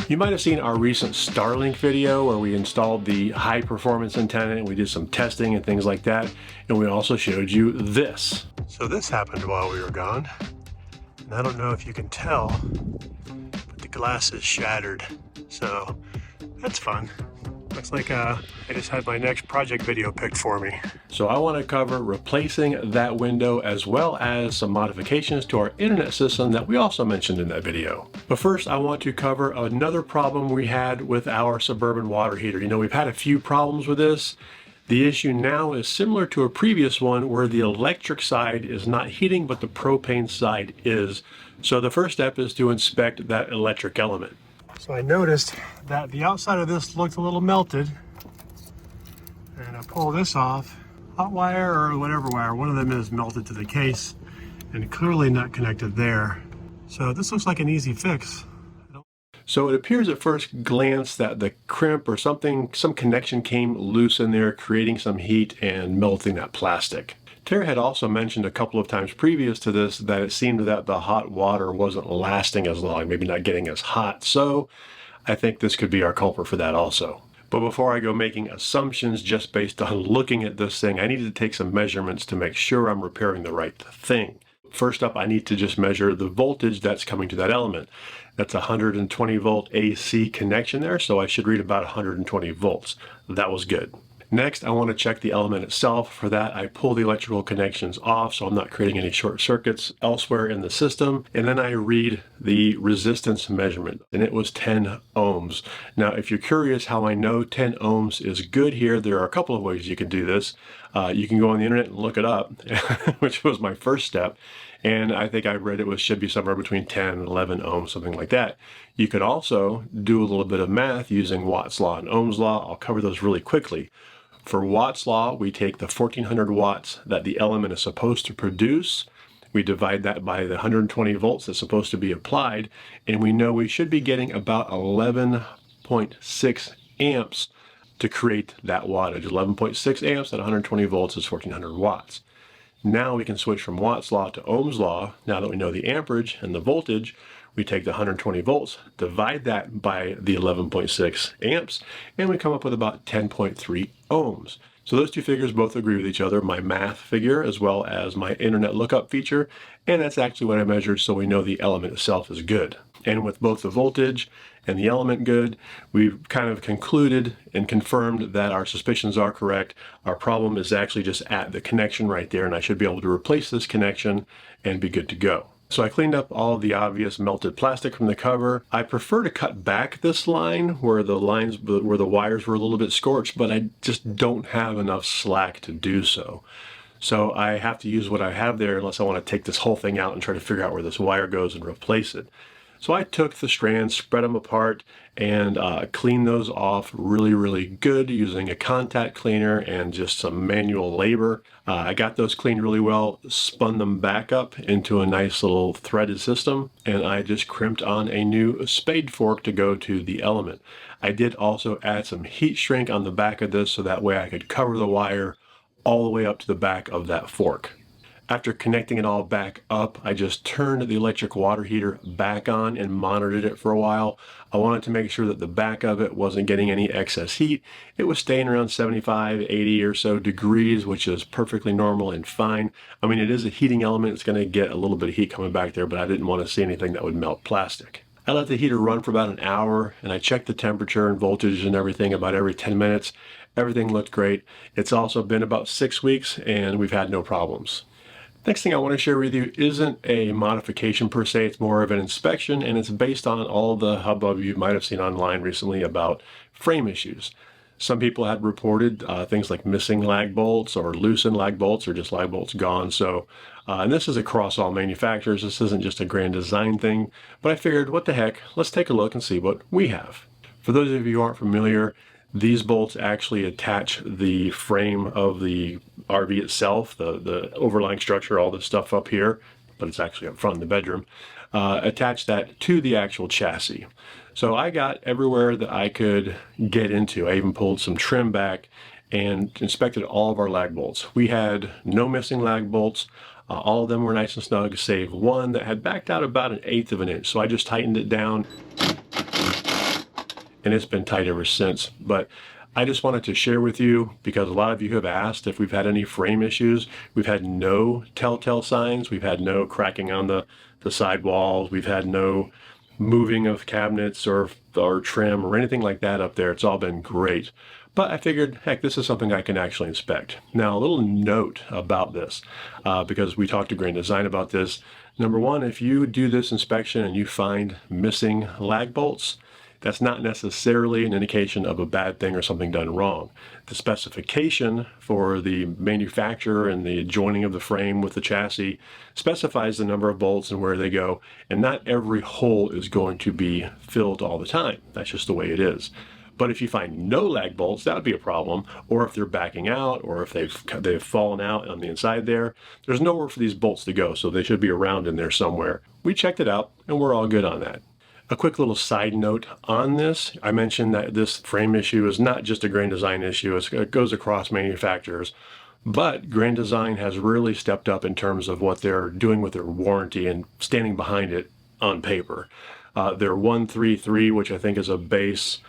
You might have seen our recent Starlink video where we installed the high performance antenna and we did some testing and things like that. And we also showed you this. So this happened while we were gone. And I don't know if you can tell, but the glass is shattered. So that's fun. Looks like I just had my next project video picked for me. So I want to cover replacing that window as well as some modifications to our internet system that we also mentioned in that video. But first I want to cover another problem we had with our Suburban water heater. You know, we've had a few problems with this. The issue now is similar to a previous one where the electric side is not heating, but the propane side is. So the first step is to inspect that electric element. So I noticed that the outside of this looked a little melted, and I pull this off, hot wire or whatever wire, one of them is melted to the case and clearly not connected there. So this looks like an easy fix. So it appears at first glance that the crimp or something, some connection came loose in there, creating some heat and melting that plastic. Tara had also mentioned a couple of times previous to this that it seemed that the hot water wasn't lasting as long, maybe not getting as hot. So I think this could be our culprit for that also. But before I go making assumptions just based on looking at this thing, I needed to take some measurements to make sure I'm repairing the right thing. First up, I need to just measure the voltage that's coming to that element. That's a 120 volt AC connection there, so I should read about 120 volts. That was good. Next, I want to check the element itself. For that, I pull the electrical connections off so I'm not creating any short circuits elsewhere in the system. And then I read the resistance measurement, and it was 10 ohms. Now, if you're curious how I know 10 ohms is good here, there are a couple of ways you can do this. You can go on the internet and look it up, which was my first step. And I think I read it should be somewhere between 10 and 11 ohms, something like that. You could also do a little bit of math using Watt's law and Ohm's law. I'll cover those really quickly. For Watt's law, we take the 1400 watts that the element is supposed to produce. We divide that by the 120 volts that's supposed to be applied, and we know we should be getting about 11.6 amps to create that wattage. 11.6 amps at 120 volts is 1400 watts. Now we can switch from Watt's law to Ohm's law. Now that we know the amperage and the voltage, we take the 120 volts, divide that by the 11.6 amps, and we come up with about 10.3 ohms. So those two figures both agree with each other, my math figure as well as my internet lookup feature, and that's actually what I measured, so we know the element itself is good. And with both the voltage and the element good, we've kind of concluded and confirmed that our suspicions are correct. Our problem is actually just at the connection right there, and I should be able to replace this connection and be good to go. So I cleaned up all of the obvious melted plastic from the cover. I prefer to cut back this line where the wires were a little bit scorched, but I just don't have enough slack to do so. So I have to use what I have there unless I want to take this whole thing out and try to figure out where this wire goes and replace it. So I took the strands, spread them apart, and cleaned those off really good using a contact cleaner and just some manual labor. I got those cleaned really well, spun them back up into a nice little threaded system, and I just crimped on a new spade fork to go to the element. I did also add some heat shrink on the back of this so that way I could cover the wire all the way up to the back of that fork. After connecting it all back up, I just turned the electric water heater back on and monitored it for a while. I wanted to make sure that the back of it wasn't getting any excess heat. It was staying around 75, 80 or so degrees, which is perfectly normal and fine. I mean, it is a heating element. It's going to get a little bit of heat coming back there, but I didn't want to see anything that would melt plastic. I let the heater run for about an hour, and I checked the temperature and voltage and everything about every 10 minutes. Everything looked great. It's also been about 6 weeks, and we've had no problems. Next thing I want to share with you isn't a modification per se, it's more of an inspection, and it's based on all the hubbub you might have seen online recently about frame issues. Some people had reported things like missing lag bolts or loosened lag bolts or just lag bolts gone. So, and this is across all manufacturers. This isn't just a Grand Design thing, but I figured, what the heck, let's take a look and see what we have. For those of you who aren't familiar, these bolts actually attach the frame of the RV itself, the overlying structure, all this stuff up here, but it's actually up front in the bedroom, attach that to the actual chassis. So I got everywhere that I could get into. I even pulled some trim back and inspected all of our lag bolts. We had no missing lag bolts. All of them were nice and snug, save one that had backed out about 1/8 of an inch. So I just tightened it down. and it's been tight ever since. But I just wanted to share with you because a lot of you have asked if we've had any frame issues. We've had no telltale signs. We've had no cracking on the side walls. We've had no moving of cabinets or trim or anything like that up there. It's all been great. But I figured, heck, this is something I can actually inspect. Now, a little note about this, because we talked to Grand Design about this. Number one, if you do this inspection and you find missing lag bolts, that's not necessarily an indication of a bad thing or something done wrong. The specification for the manufacturer and the joining of the frame with the chassis specifies the number of bolts and where they go, and not every hole is going to be filled all the time. That's just the way it is. But if you find no lag bolts, that would be a problem. Or if they're backing out, or if they've fallen out on the inside there's nowhere for these bolts to go, so they should be around in there somewhere. We checked it out, and we're all good on that. A quick little side note on this, I mentioned that this frame issue is not just a Grand Design issue, it goes across manufacturers. But Grand Design has really stepped up in terms of what they're doing with their warranty and standing behind it on paper. Their 133, which I think is a base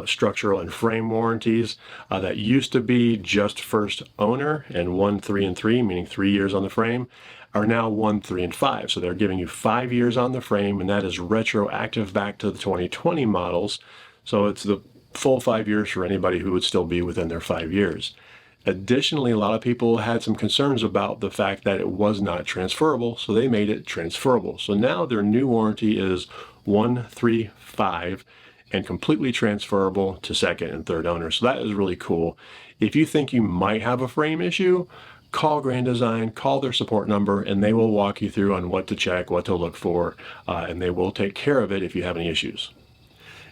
structural and frame warranties, that used to be just first owner, and 1, 3, and 3, meaning 3 years on the frame, are now 1, 3, and 5. So they're giving you 5 years on the frame, and that is retroactive back to the 2020 models. So it's the full 5 years for anybody who would still be within their 5 years. Additionally, a lot of people had some concerns about the fact that it was not transferable, so they made it transferable. So now their new warranty is 1, 3, 5, and completely transferable to second and third owner. So that is really cool. If you think you might have a frame issue, call Grand Design, call their support number, and they will walk you through on what to check, what to look for, and they will take care of it if you have any issues.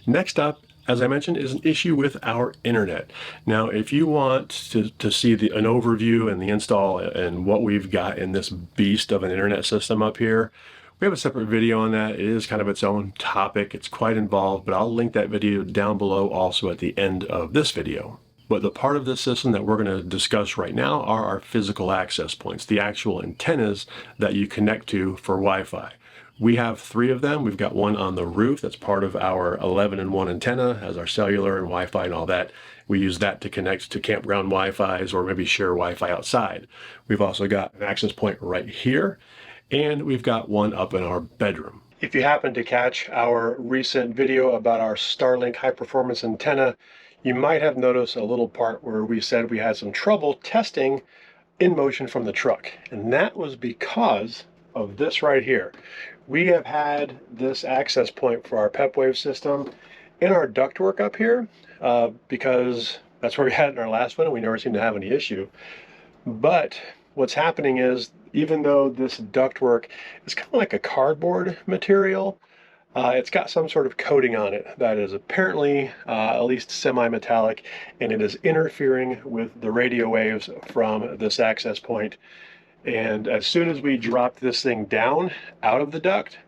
Next up, as I mentioned, is an issue with our internet. Now, if you want to see an overview and the install and what we've got in this beast of an internet system up here, we have a separate video on that. It is kind of its own topic. It's quite involved, but I'll link that video down below also at the end of this video. But the part of this system that we're going to discuss right now are our physical access points, the actual antennas that you connect to for Wi-Fi. We have 3 of them. We've got one on the roof that's part of our 11-in-1 antenna, has our cellular and Wi-Fi and all that. We use that to connect to campground Wi-Fis or maybe share Wi-Fi outside. We've also got an access point right here, and we've got one up in our bedroom. If you happen to catch our recent video about our Starlink high-performance antenna, you might have noticed a little part where we said we had some trouble testing in motion from the truck. And that was because of this right here. We have had this access point for our PepWave system in our ductwork up here because that's where we had it in our last one and we never seemed to have any issue. But what's happening is, even though this ductwork is kind of like a cardboard material, it's got some sort of coating on it that is apparently at least semi-metallic, and it is interfering with the radio waves from this access point. And as soon as we dropped this thing down out of the duct,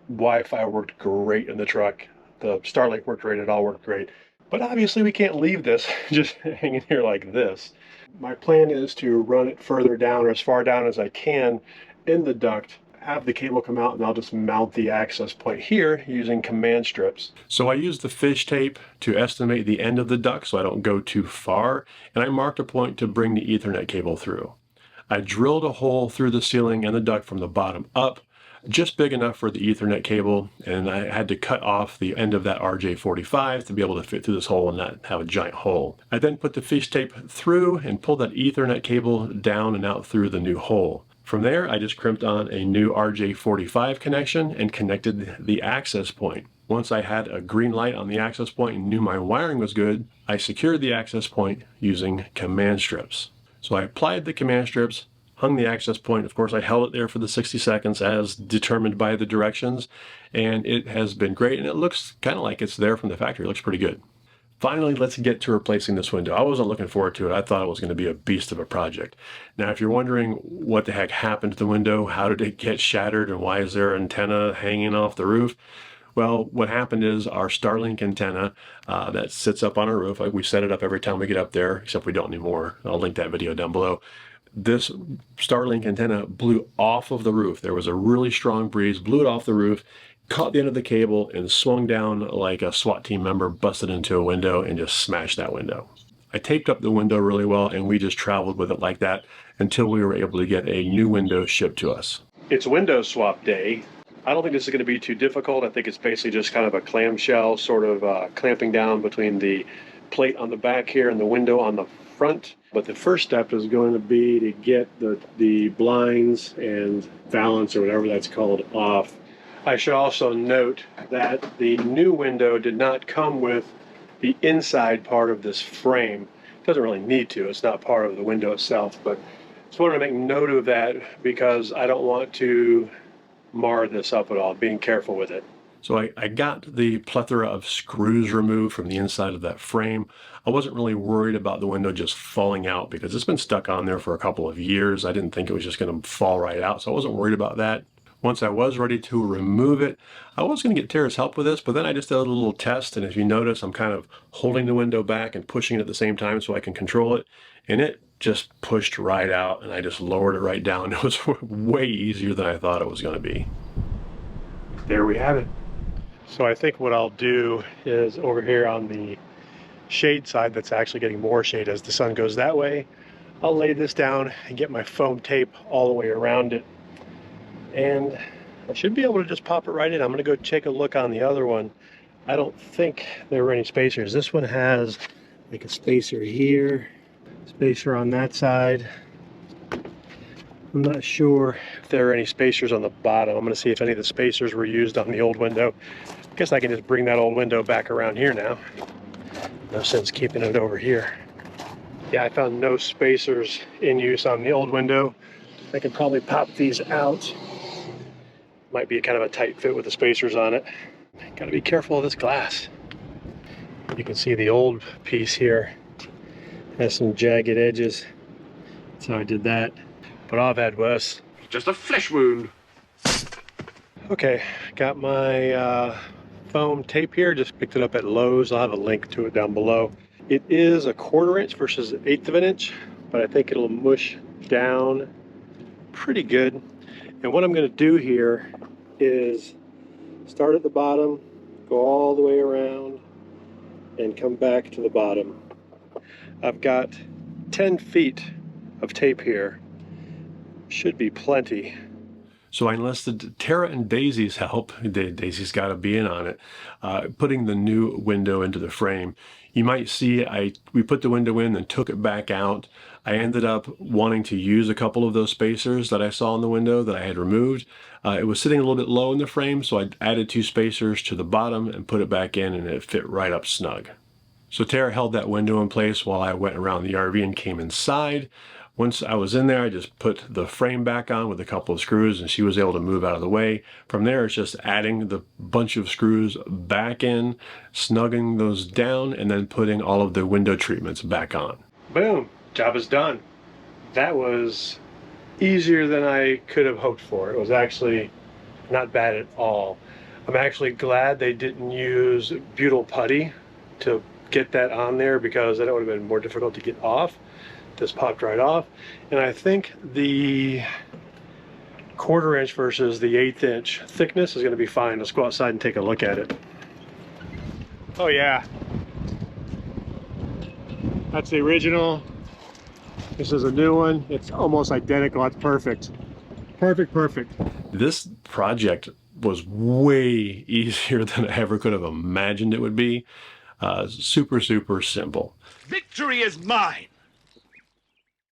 Wi-Fi worked great in the truck. The Starlink worked great, it all worked great. But obviously we can't leave this just hanging here like this. My plan is to run it further down, or as far down as I can in the duct, have the cable come out, and I'll just mount the access point here using command strips. So I use the fish tape to estimate the end of the duct so I don't go too far, and I marked a point to bring the Ethernet cable through. I drilled a hole through the ceiling and the duct from the bottom up, just big enough for the Ethernet cable, and I had to cut off the end of that RJ45 to be able to fit through this hole and not have a giant hole. I then put the fish tape through and pulled that Ethernet cable down and out through the new hole. From there, I just crimped on a new RJ45 connection and connected the access point. Once I had a green light on the access point and knew my wiring was good, I secured the access point using command strips. So I applied the command strips, hung the access point. Of course, I held it there for the 60 seconds as determined by the directions, and it has been great, and it looks kind of like it's there from the factory. It looks pretty good. Finally, let's get to replacing this window. I wasn't looking forward to it. I thought it was going to be a beast of a project. Now, if you're wondering what the heck happened to the window, how did it get shattered, and why is there an antenna hanging off the roof? Well, what happened is our Starlink antenna that sits up on our roof, we set it up every time we get up there, except we don't anymore. I'll link that video down below. this Starlink antenna blew off of the roof. There was a really strong breeze, blew it off the roof, caught the end of the cable, and swung down like a SWAT team member, busted into a window and just smashed that window. I taped up the window really well, and we just traveled with it like that until we were able to get a new window shipped to us. It's window swap day. I don't think this is going to be too difficult. I think it's basically just kind of a clamshell sort of clamping down between the plate on the back here and the window on the front. But the first step is going to be to get the blinds and valance or whatever that's called off. I should also note that the new window did not come with the inside part of this frame. It doesn't really need to. It's not part of the window itself, but just wanted to make note of that because I don't want to mar this up at all, being careful with it. So I got the plethora of screws removed from the inside of that frame. I wasn't really worried about the window just falling out because it's been stuck on there for a couple of years. I didn't think it was just going to fall right out, so I wasn't worried about that. Once I was ready to remove it, I was going to get Tara's help with this, but then I just did a little test, and if you notice, I'm kind of holding the window back and pushing it at the same time so I can control it, and it just pushed right out, and I just lowered it right down. It was way easier than I thought it was going to be. There we have it. So I think what I'll do is over here on the shade side that's actually getting more shade as the sun goes that way, I'll lay this down and get my foam tape all the way around it. And I should be able to just pop it right in. I'm going to go take a look on the other one. I don't think there were any spacers. This one has like a spacer here, spacer on that side. I'm not sure if there are any spacers on the bottom. I'm going to see if any of the spacers were used on the old window. I guess I can just bring that old window back around here now. No sense keeping it over here. Yeah, I found no spacers in use on the old window. I can probably pop these out. Might be kind of a tight fit with the spacers on it. Got to be careful of this glass. You can see the old piece here has some jagged edges. That's how I did that. But I've had worse. Just a flesh wound. Okay, got my foam tape here. Just picked it up at Lowe's. I'll have a link to it down below. It is 1/4 inch versus 1/8 of an inch, but I think it'll mush down pretty good. And what I'm going to do here is start at the bottom, go all the way around, and come back to the bottom. I've got 10 feet of tape here. Should be plenty. So I enlisted Tara and Daisy's help. Daisy's got to be in on it, putting the new window into the frame. You might see we put the window in and took it back out. I ended up wanting to use a couple of those spacers that I saw in the window that I had removed. It was sitting a little bit low in the frame, so I added 2 spacers to the bottom and put it back in, and it fit right up snug. So Tara held that window in place while I went around the RV and came inside. Once I was in there, I just put the frame back on with a couple of screws, and she was able to move out of the way. From there, it's just adding the bunch of screws back in, snugging those down, and then putting all of the window treatments back on. Boom, job is done. That was easier than I could have hoped for. It was actually not bad at all. I'm actually glad they didn't use butyl putty to get that on there, because then it would have been more difficult to get off. This popped right off, and I think the 1/4 inch versus the 1/8 inch thickness is going to be fine. Let's go outside and take a look at it. Oh yeah, that's the original. This is a new one. It's almost identical. That's perfect. Perfect. This project was way easier than I ever could have imagined it would be. Super simple. Victory is mine!